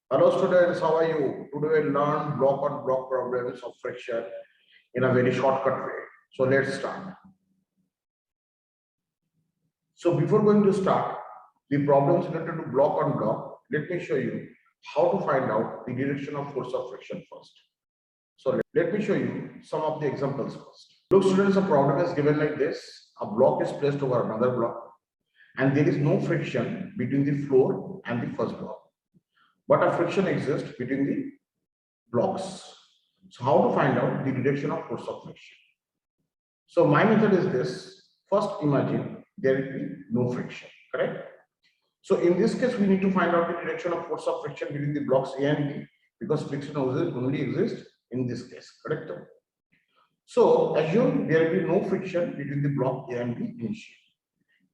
Hello students, how are you? Today we'll learn block on block problems of friction in a very shortcut way. So let's start. So before going to start the problems related to block on block, let me show you how to find out the direction of force of friction first. So let me show you some of the examples first. Look students, a problem is given like this. A block is placed over another block and there is no friction between the floor and the first block. But a friction exists between the blocks. So how to find out the direction of force of friction? So my method is this. First imagine there will be no friction, correct? So in this case, we need to find out the direction of force of friction between the blocks A and B because friction only exists in this case, correct? So assume there will be no friction between the block A and B initially.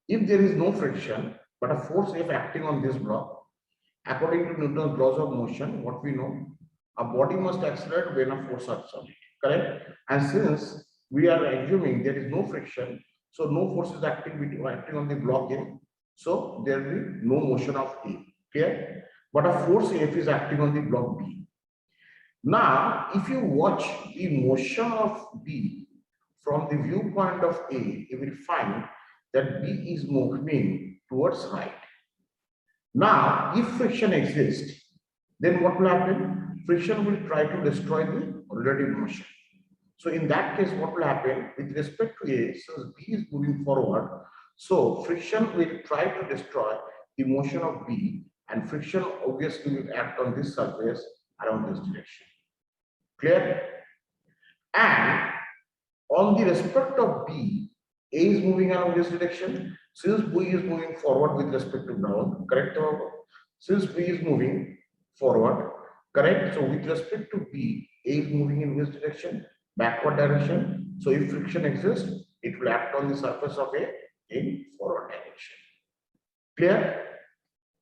If there is no friction, but a force F acting on this block, according to Newton's laws of motion, what we know, a body must accelerate when a force acts on it, correct? And since we are assuming there is no friction, so no force is acting on the block A, so there will be no motion of A, clear? But a force F is acting on the block B. Now, if you watch the motion of B from the viewpoint of A, you will find that B is moving towards right. Now, if friction exists, then what will happen? Friction will try to destroy the relative motion. So in that case, what will happen? With respect to A, since B is moving forward, so friction will try to destroy the motion of B, and friction obviously will act on this surface around this direction. Clear? And on the respect of B, A is moving around this direction. Since B is moving forward with respect to ground, correct? Since B is moving forward, correct? So with respect to B, A is moving in this direction, backward direction. So if friction exists, it will act on the surface of A in forward direction. Clear?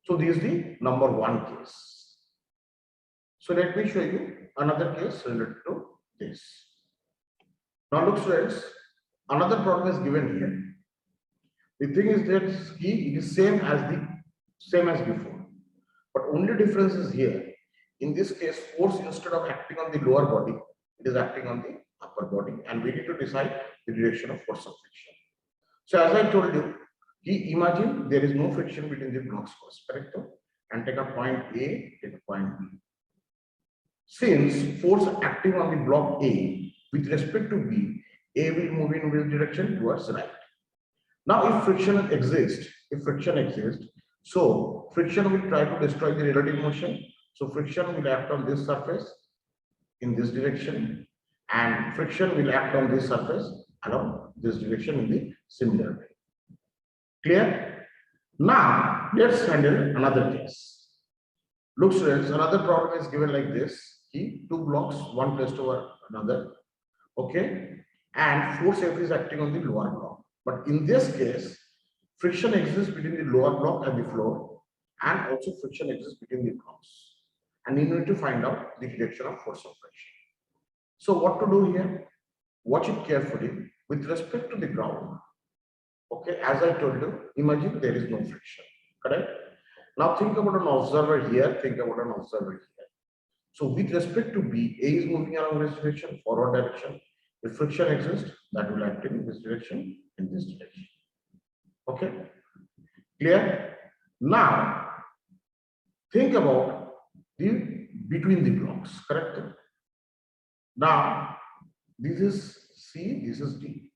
So this is the number one case. So let me show you another case related to this. Now look students, another problem is given here. The thing is that it is same as before, but only difference is here. In this case, force instead of acting on the lower body, it is acting on the upper body, and we need to decide the direction of force of friction. So as I told you, imagine there is no friction between the blocks first, correct? And take a point A, take a point B. Since force acting on the block A with respect to B, A will move in which direction? Towards right. Now, if friction exists, so friction will try to destroy the relative motion. So friction will act on this surface in this direction, and friction will act on this surface along this direction in the similar way. Clear? Now, let's handle another case. Look, students, another problem is given like this. Two blocks, one placed over another, okay, and force F is acting on the lower block. But in this case, friction exists between the lower block and the floor, and also friction exists between the blocks. And you need to find out the direction of force of friction. So what to do here? Watch it carefully with respect to the ground. Okay, as I told you, imagine there is no friction, correct? Now think about an observer here, think about an observer here. So with respect to B, A is moving along this direction, forward direction. If friction exists, that will act in this direction, in this direction. Okay, clear? Now, think about the between the blocks, correct? Now, this is C, this is D.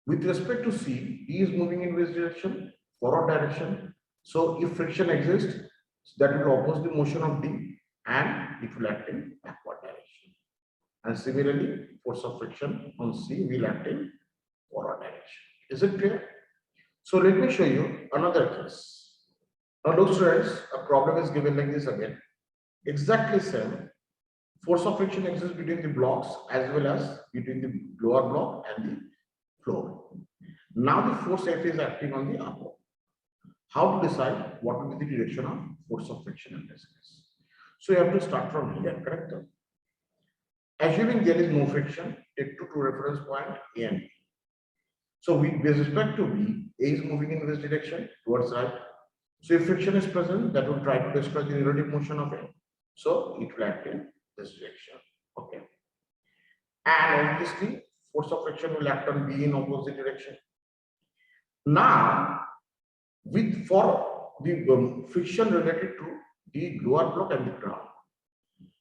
With respect to C, D is moving in this direction, forward direction. So if friction exists, that will oppose the motion of D and it will act in backward direction. And similarly, force of friction on C will act in forward direction. Is it clear? So let me show you another case. Now look students, a problem is given like this again. Exactly same. Force of friction exists between the blocks as well as between the lower block and the floor. Now the force F is acting on the upper. How to decide what will be the direction of force of friction in this case? So you have to start from here, correct? Assuming there is no friction, take two reference point A and B. So with respect to B, A is moving in this direction towards right. So if friction is present, that will try to destroy the relative motion of A. So it will act in this direction. Okay. And obviously, force of friction will act on B in opposite direction. Now, for the friction related to the lower block and the ground.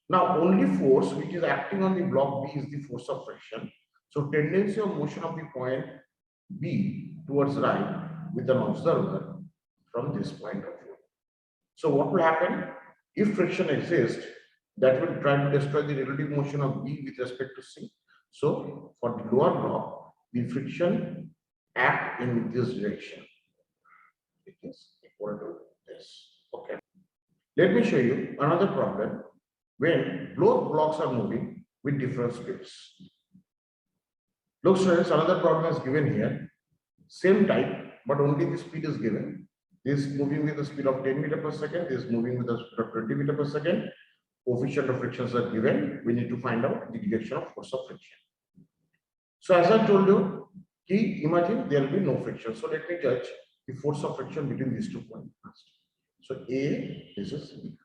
Now, only force which is acting on the block B is the force of friction. So, tendency of motion of the point B towards right with an observer from this point of view. So, what will happen if friction exists? That will try to destroy the relative motion of B with respect to C. So, for the lower block, the friction act in this direction. It is equal to this. Okay. Let me show you another problem when both blocks are moving with different speeds. Look, students, another problem is given here. Same type, but only the speed is given. This is moving with the speed of 10 meters per second. This is moving with the speed of 20 meters per second. Coefficient of frictions are given. We need to find out the direction of force of friction. So as I told you, imagine there will be no friction. So let me judge the force of friction between these 2 points first. So A, this is B.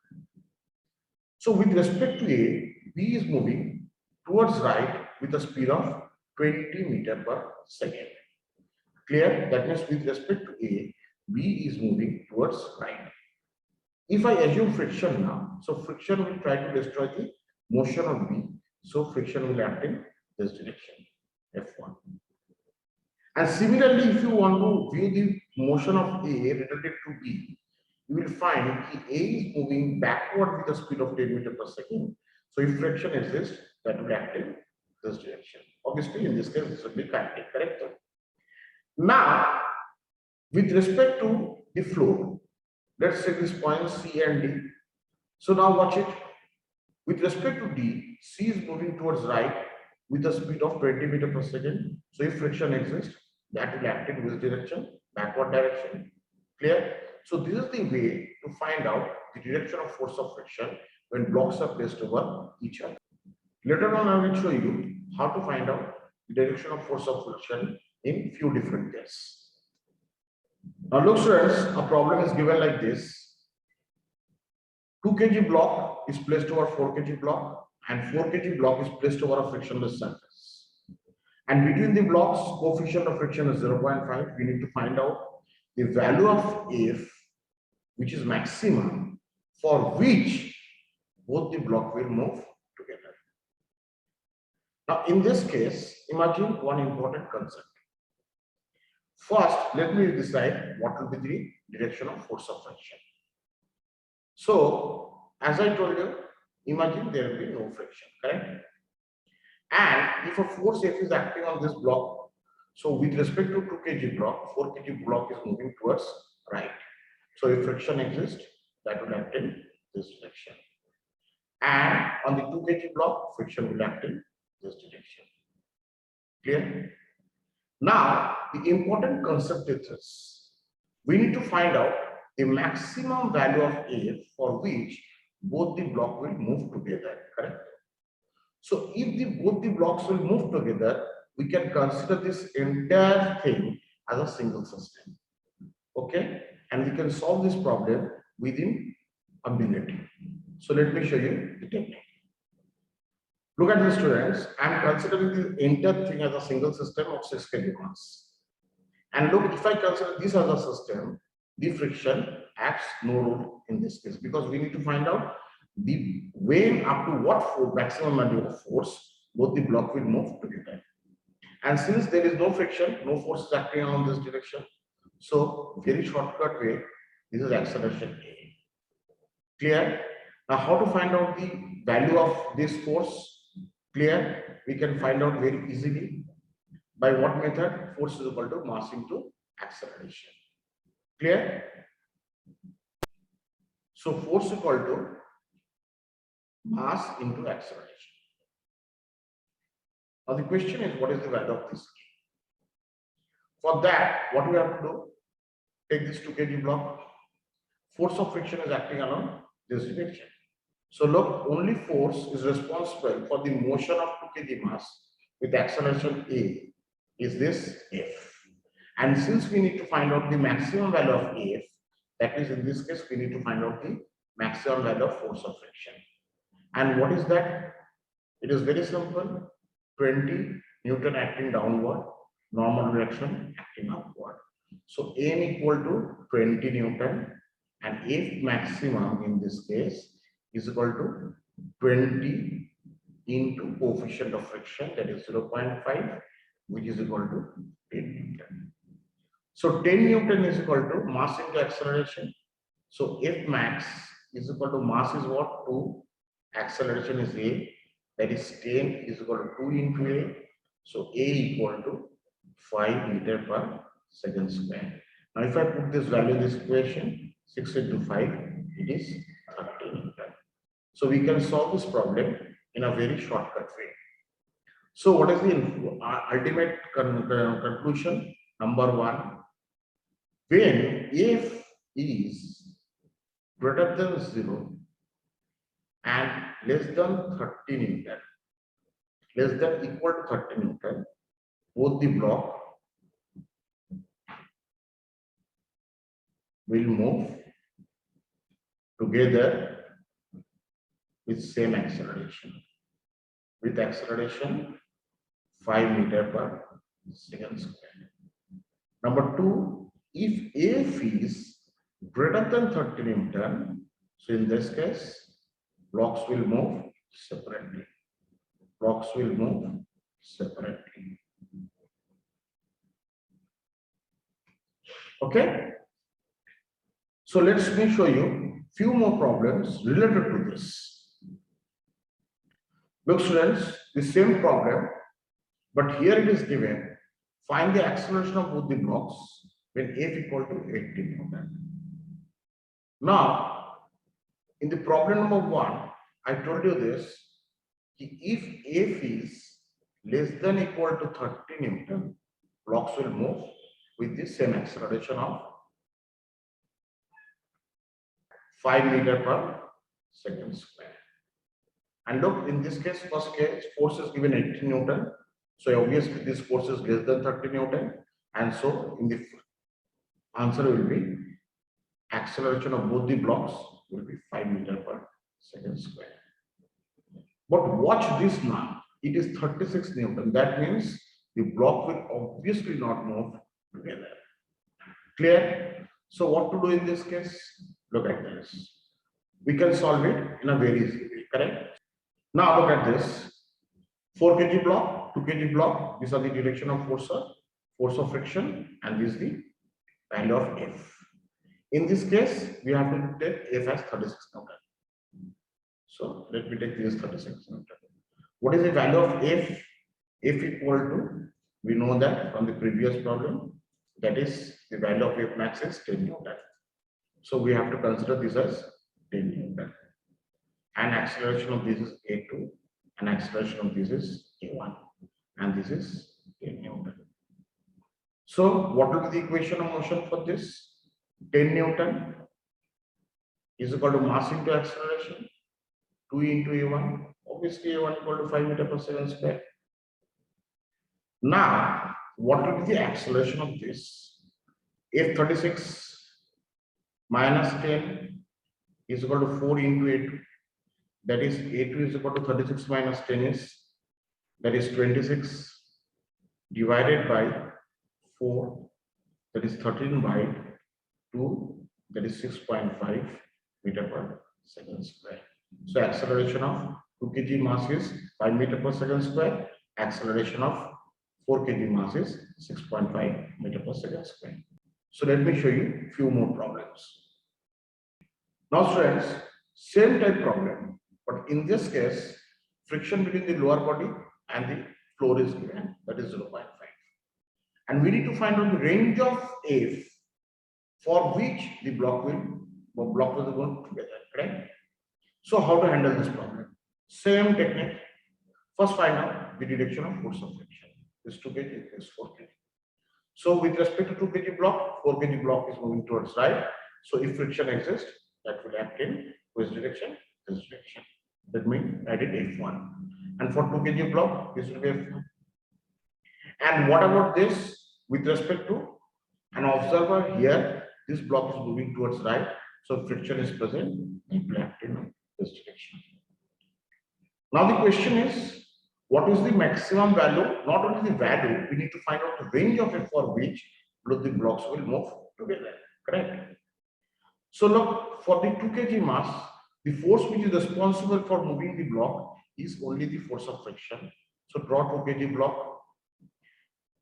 So with respect to A, B is moving towards right with a speed of 20 meters per second. Clear? That means with respect to A, B is moving towards right. If I assume friction now, so friction will try to destroy the motion of B. So friction will act in this direction, F1. And similarly, if you want to view the motion of A related to B, you will find that A is moving backward with a speed of 10 meters per second. So if friction exists, that will act in this direction. Obviously, in this case, this will be kinetic, correct? Now, with respect to the flow, let's take this point C and D. So now watch it. With respect to D, C is moving towards right with a speed of 20 meters per second. So if friction exists, that will act in this direction, backward direction. Clear? So this is the way to find out the direction of force of friction when blocks are placed over each other. Later on, I will show you how to find out the direction of force of friction in few different cases. Now look, students, a problem is given like this. 2 kg block is placed over 4 kg block and 4 kg block is placed over a frictionless surface. And between the blocks, coefficient of friction is 0.5. We need to find out the value of F, which is maximum, for which both the block will move together. Now, in this case, imagine one important concept. First, let me decide what will be the direction of force of friction. So, as I told you, imagine there will be no friction, correct? And if a force F is acting on this block, so with respect to 2 kg block, 4 kg block is moving towards right. So if friction exists, that will act in this direction. And on the 2 kg block, friction will act in this direction. Clear? Now, the important concept is this. We need to find out the maximum value of F for which both the block will move together, correct? So if both the blocks will move together, we can consider this entire thing as a single system. Okay? And we can solve this problem within a minute. So let me show you the technique. Look at this, students. I am considering the entire thing as a single system of 6 kg mass. And look, if I consider this as a system, the friction acts no role in this case because we need to find out the when up to what maximum value of force both the block will move together. And since there is no friction, no force is acting on this direction. So very shortcut way, this is acceleration A. Clear? Now how to find out the value of this force? Clear? We can find out very easily. By what method? Force is equal to mass into acceleration. Clear? So force is equal to mass into acceleration. Now the question is, what is the value of this? For that, what we have to do? Take this 2 kg block. Force of friction is acting along this direction. So look, only force is responsible for the motion of 2 kg mass with acceleration A is this F. And since we need to find out the maximum value of F, that is in this case, we need to find out the maximum value of force of friction. And what is that? It is very simple. 20 Newton acting downward, normal direction acting upward. So M equal to 20 Newton and F maximum in this case is equal to 20 into coefficient of friction, that is 0.5, which is equal to 10 Newton. So 10 Newton is equal to mass into acceleration. So F max is equal to mass is what? 2. Acceleration is A, that is 10 is equal to 2 into A. So A equal to 5 meter per second square. Now if I put this value in this equation, 6 into 5, it is 30 Newton. So we can solve this problem in a very shortcut way. So what is the ultimate conclusion? Number 1, when F is greater than 0 and less than 30 Newton, less than equal to 30 Newton, both the block will move together with same acceleration, with acceleration 5 meter per second square. Number 2, if F is greater than 30 Newton, so in this case, blocks will move separately. Blocks will move separately. Okay. So let me show you few more problems related to this. Look students, the same problem, but here it is given, find the acceleration of both the blocks when F equal to 80 Newton. Now, in the problem number 1, I told you this, if F is less than equal to 30 Newton, blocks will move with the same acceleration of 5 meter per second square. And look, in this case, first case, force is given 80 Newton. So obviously this force is less than 30 Newton. And so in the answer will be acceleration of both the blocks will be 5 meter per second square. But watch this now. It is 36 Newton. That means the block will obviously not move together. Clear? So what to do in this case? Look at this. We can solve it in a very easy way, correct? Now look at this. 4 kg block, 2 kg block. These are the direction of force of friction, and this is the value of F. In this case, we have to take F as 36 Newton. So let me take this 36 Newton. What is the value of F? F equal to, we know that from the previous problem, that is the value of F max is 10 Newton. So we have to consider this as 10 Newton. And acceleration of this is A2, and acceleration of this is A1, and this is 10 Newton. So what will be the equation of motion for this? 10 Newton is equal to mass into acceleration, 2 into A1. Obviously, A1 equal to 5 meter per second square. Now, what will be the acceleration of this? F36 minus 10 is equal to 4 into A2. That is, A2 is equal to 36 minus 10 is, that is 26 divided by 4, that is 13 by 2, that is 6.5 meter per second square. So acceleration of 2 kg mass is 5 meter per second square. Acceleration of 4 kg mass is 6.5 meter per second square. So let me show you few more problems. Now students, same type problem, but in this case, friction between the lower body and the floor is given, that is 0.5. And we need to find out the range of F for which the block will go together, correct? So how to handle this problem? Same technique. First find out the direction of force of friction. This 2 kg, is 4 kg. So with respect to 2 kg block, 4 kg block is moving towards right. So if friction exists, that will act in which direction? This direction. That means write it F1. And for 2 kg block, this will be F1. And what about this with respect to an observer here? This block is moving towards right. So friction is present, it will act in this direction. Now the question is, what is the maximum value? Not only the value, we need to find out the range of it for which both the blocks will move together. Correct? So look, for the 2 kg mass, the force which is responsible for moving the block is only the force of friction. So draw 2 kg block.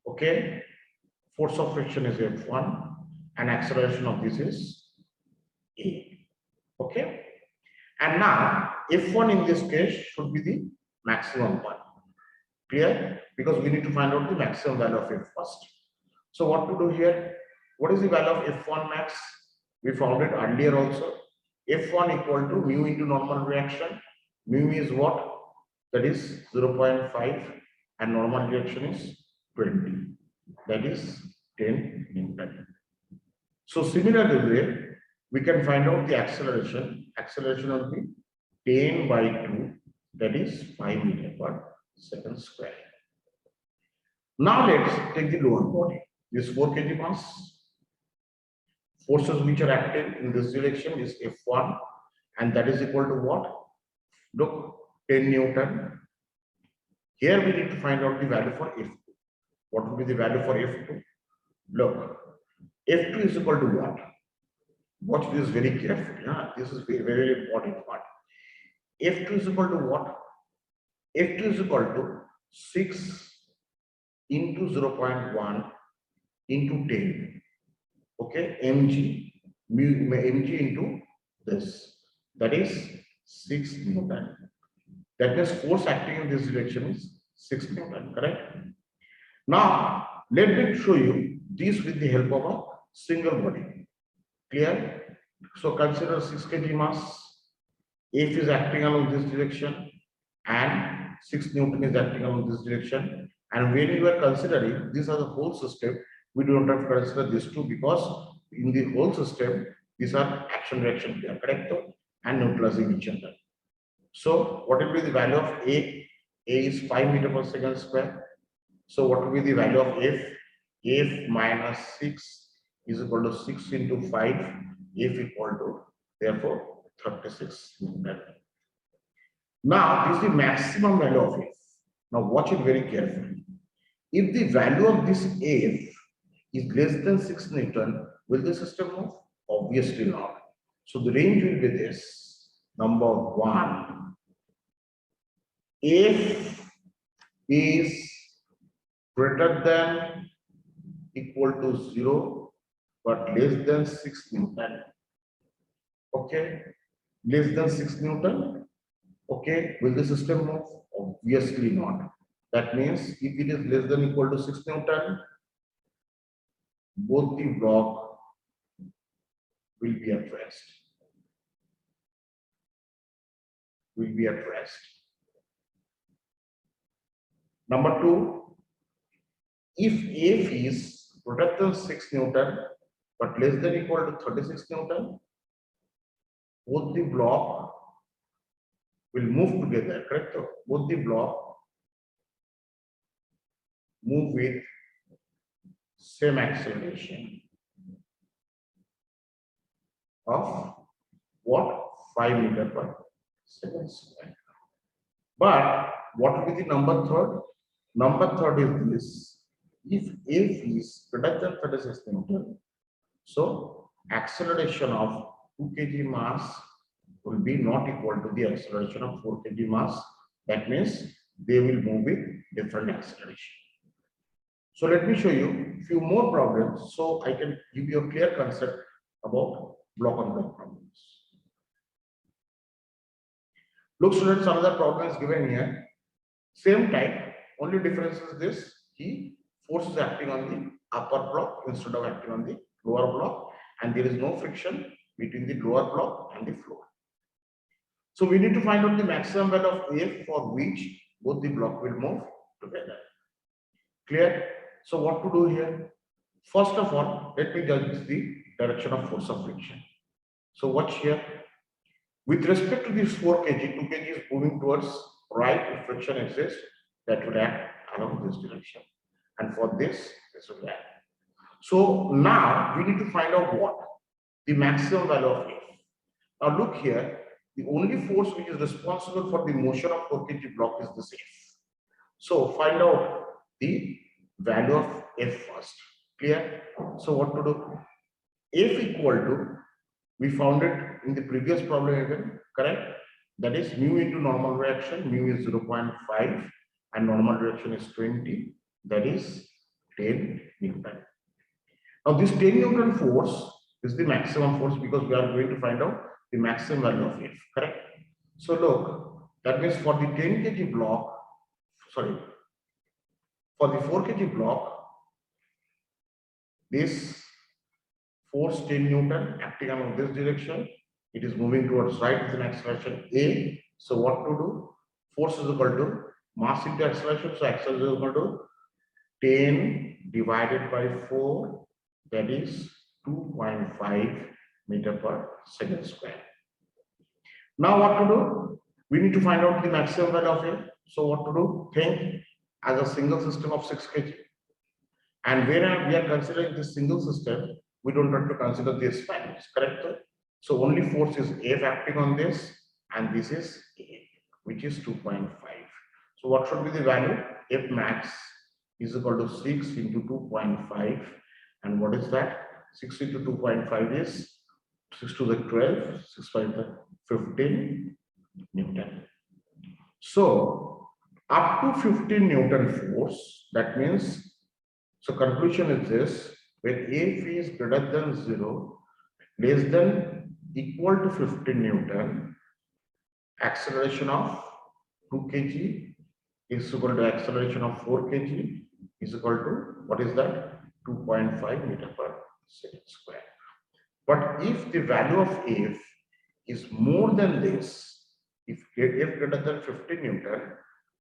Okay. Force of friction is F1 and acceleration of this is A. Okay. And now F1 in this case should be the maximum one. Clear? Because we need to find out the maximum value of F first. So what to do here? What is the value of F1 max? We found it earlier also. F1 equal to mu into normal reaction. Mu is what? That is 0.5 and normal reaction is 20. That is 10 Newton. So similarly, we can find out the acceleration. Acceleration will be 10 by 2, that is 5 meter per second square. Now let's take the lower body. This 4 kg mass. Forces which are acting in this direction is F1, and that is equal to what? Look, 10 Newton. Here we need to find out the value for F2. What will be the value for F2? Look, F2 is equal to what? Watch this very carefully. Yeah? This is very, very important part. F2 is equal to what? F2 is equal to 6 into 0.1 into 10. Okay, mg into this. That is 6 Newton. That means force acting in this direction is 6 Newton, correct? Now, let me show you this with the help of a single body. Clear? So consider 6 kg mass. F is acting along this direction and 6 Newton is acting along this direction. And when you are considering these are the whole system, we do not have to consider these two because in the whole system, these are action reaction pair, correct? And neutralizing each other. So what will be the value of A? A is 5 meter per second square. So what will be the value of F? F minus 6 is equal to 6 into 5. F equal to, therefore, 36 Newton. Now, this is the maximum value of F. Now, watch it very carefully. If the value of this F is less than 6 Newton, will the system move? Obviously not. So, the range will be this. Number 1. F is greater than equal to 0 but less than 6 Newton. Okay, less than 6 Newton. Okay, will the system move? Obviously not. That means if it is less than equal to 6 Newton, both the block will be at rest. Will be at rest. Number 2, if F is greater than 6 Newton but less than equal to 36 Newton, both the block will move together, correct? Both the block move with same acceleration of what? 5 meter per second square. But what will be the number third? Number third is this. If F is greater than 36 Newton, so acceleration of 2 kg mass will be not equal to the acceleration of 4 kg mass. That means they will move with different acceleration. So let me show you a few more problems so I can give you a clear concept about block on block problems. Look students, another problem is given here. Same type, only difference is this. Force is acting on the upper block instead of acting on the lower block, and there is no friction between the lower block and the floor. So we need to find out the maximum value of F for which both the block will move together. Clear? So what to do here? First of all, let me judge the direction of force of friction. So watch here. With respect to this 4 kg, 2 kg is moving towards right. If friction exists, that will act along this direction. And for this will act. So now we need to find out what? The maximum value of F. Now look here. The only force which is responsible for the motion of 4 kg block is this F. So find out the value of F first. Clear? So what to do? F equal to, we found it in the previous problem again, correct? That is mu into normal reaction, mu is 0.5 and normal reaction is 20, that is 10 Newton. Now this 10 Newton force is the maximum force because we are going to find out the maximum value of F, correct? So look, that means for the 10 kg block, sorry, for the 4 kg block, this force 10 Newton acting along this direction, it is moving towards right with an acceleration A. So what to do? Force is equal to mass into acceleration. So acceleration is equal to 10 divided by 4, that is 2.5 meter per second square. Now what to do? We need to find out the maximum value of it. So what to do? Think as a single system of 6 kg. And where we are considering this single system, we don't have to consider this values, correct? So only force is F acting on this, and this is A, which is 2.5. So what should be the value? F max is equal to 6 into 2.5. And what is that? 6 into 2.5 is 6 to the 12, 6 by the 15 Newton. So up to 15 Newton force, that means, so conclusion is this, when F is greater than 0, less than equal to 15 Newton, acceleration of 2 kg is equal to acceleration of 4 kg is equal to, what is that? 2.5 meter per second square. But if the value of F is more than this, if F greater than 15 Newton,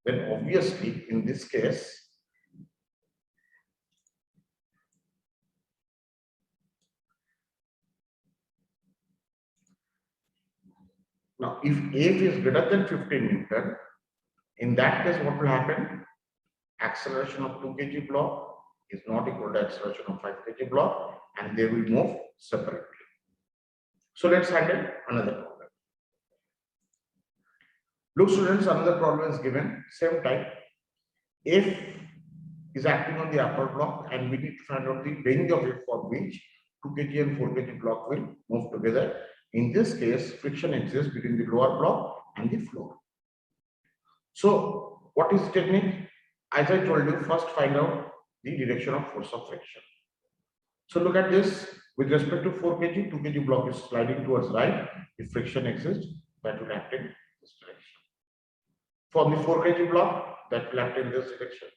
then obviously in this case, now if F is greater than 15 Newton, in that case what will happen? Acceleration of 2 kg block is not equal to acceleration of 5 kg block, and they will move separately. So let's handle another problem. Look students, another problem is given, same type. F is acting on the upper block and we need to find out the range of F for which 2 kg and 4 kg block will move together. In this case, friction exists between the lower block and the floor. So what is the technique? As I told you, first find out the direction of force of friction. So look at this, with respect to 4 kg, 2 kg block is sliding towards right. If friction exists, that will act in this direction. For the 4 kg block, that will act in this direction.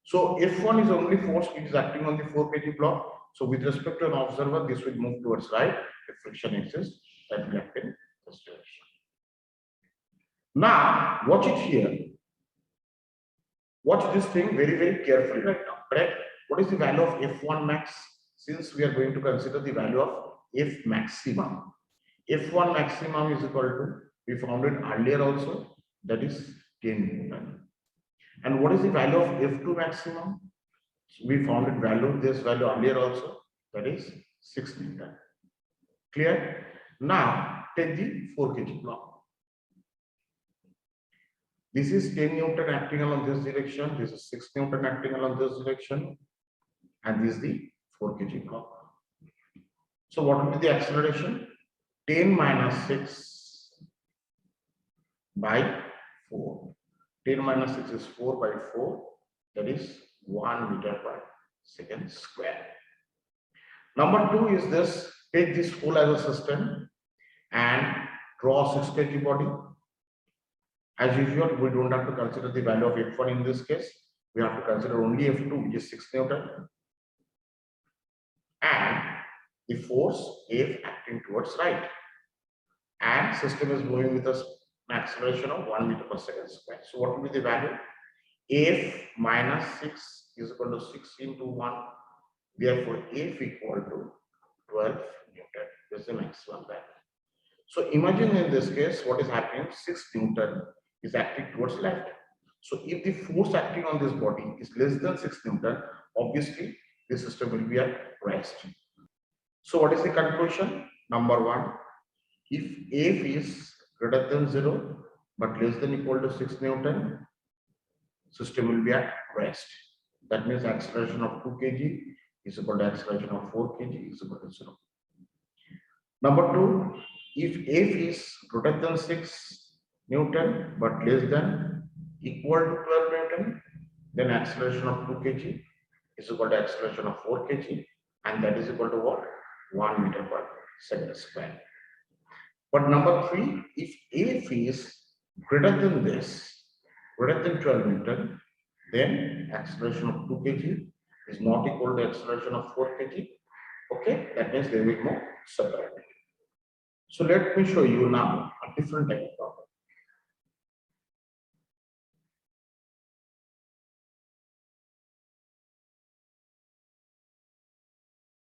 So F1 is only force which is acting on the 4 kg block. So with respect to an observer, this will move towards right. If friction exists, that will act in this direction. Now, watch it here. Watch this thing very, very carefully right now. Correct? What is the value of F1 max? Since we are going to consider the value of F maximum. F1 maximum is equal to, we found it earlier also, that is 10 Newton. And what is the value of F2 maximum? We found it value, this value earlier also, that is 6 Newton. Clear? Now, take the 4 kg block. This is 10 Newton acting along this direction, this is 6 Newton acting along this direction, and this is the 4 kg block. So what will be the acceleration? 10 minus 6 by 4. 10 minus 6 is 4 by 4, that is 1 meter per second square. Number 2 is this, take this whole as a system and draw 6 kg body. As usual, we don't have to consider the value of F1 in this case. We have to consider only F2, which is 6 Newton. And the force F acting towards right. And system is moving with an acceleration of 1 meter per second square. So what will be the value? F minus 6 is equal to 6 into 1. Therefore, F equal to 12 Newton. This is the maximum value. So imagine in this case, what is happening? 6 Newton is acting towards left. So if the force acting on this body is less than 6 Newton, obviously the system will be at rest. So what is the conclusion? Number 1, if F is greater than 0 but less than equal to 6 Newton, system will be at rest. That means acceleration of 2 kg is equal to acceleration of 4 kg is equal to 0. Number 2, if F is greater than 6 Newton but less than equal to 12 Newton, then acceleration of 2 kg is equal to acceleration of 4 kg, and that is equal to what? 1 meter per second square. But number 3, if F is greater than this, greater than 12 Newton, then acceleration of 2 kg is not equal to acceleration of 4 kg. Okay, that means they will move separately. So let me show you now a different type of